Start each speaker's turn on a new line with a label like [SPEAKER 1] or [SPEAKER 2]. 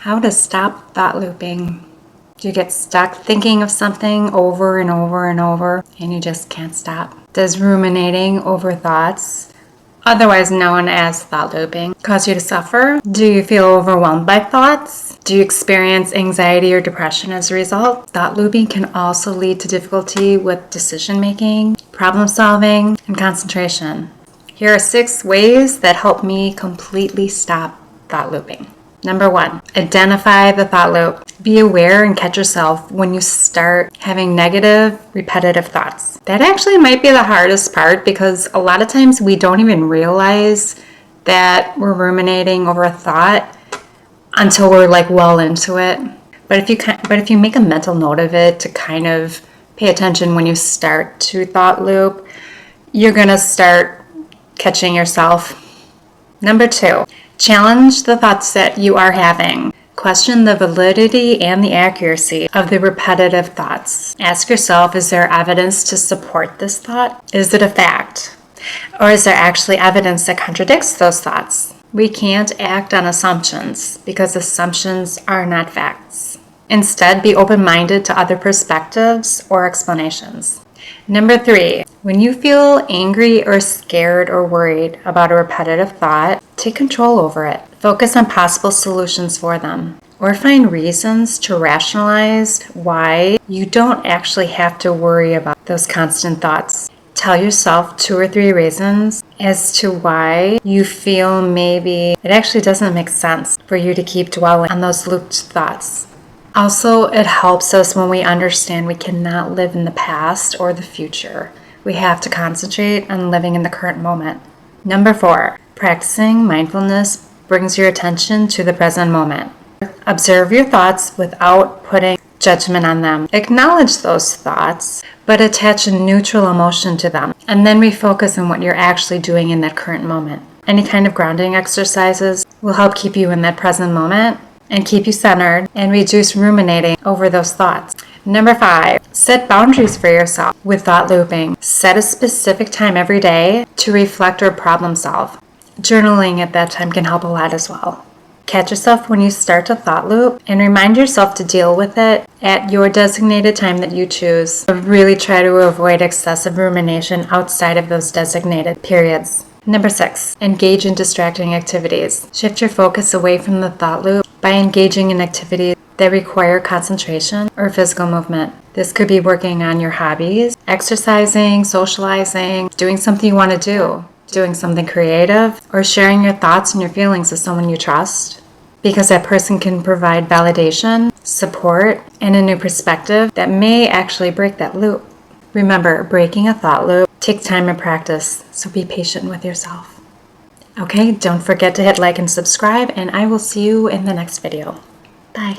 [SPEAKER 1] How to stop thought looping. Do you get stuck thinking of something over and over and over and you just can't stop? Does ruminating over thoughts, otherwise known as thought looping, cause you to suffer? Do you feel overwhelmed by thoughts? Do you experience anxiety or depression as a result? Thought looping can also lead to difficulty with decision making, problem solving, and concentration. Here are 6 ways that help me completely stop thought looping. Number 1, identify the thought loop. Be aware and catch yourself when you start having negative, repetitive thoughts. That actually might be the hardest part because a lot of times we don't even realize that we're ruminating over a thought until we're like well into it. But if you make a mental note of it to kind of pay attention when you start to thought loop, you're going to start catching yourself. Number 2, challenge the thoughts that you are having. Question the validity and the accuracy of the repetitive thoughts. Ask yourself, is there evidence to support this thought? Is it a fact? Or is there actually evidence that contradicts those thoughts? We can't act on assumptions because assumptions are not facts. Instead, be open-minded to other perspectives or explanations. Number 3, when you feel angry or scared or worried about a repetitive thought, take control over it. Focus on possible solutions for them, or find reasons to rationalize why you don't actually have to worry about those constant thoughts. Tell yourself 2 or 3 reasons as to why you feel maybe it actually doesn't make sense for you to keep dwelling on those looped thoughts. Also, it helps us when we understand we cannot live in the past or the future. We have to concentrate on living in the current moment. Number 4, practicing mindfulness brings your attention to the present moment. Observe your thoughts without putting judgment on them. Acknowledge those thoughts, but attach a neutral emotion to them. And then refocus on what you're actually doing in that current moment. Any kind of grounding exercises will help keep you in that present moment and keep you centered and reduce ruminating over those thoughts. Number 5, set boundaries for yourself with thought looping. Set a specific time every day to reflect or problem solve. Journaling at that time can help a lot as well. Catch yourself when you start to thought loop and remind yourself to deal with it at your designated time that you choose. Really try to avoid excessive rumination outside of those designated periods. Number 6, engage in distracting activities. Shift your focus away from the thought loop by engaging in activities that require concentration or physical movement. This could be working on your hobbies, exercising, socializing, doing something you want to do, doing something creative, or sharing your thoughts and your feelings with someone you trust, because that person can provide validation, support, and a new perspective that may actually break that loop. Remember, breaking a thought loop takes time and practice, so be patient with yourself. Okay, don't forget to hit like and subscribe, and I will see you in the next video. Bye.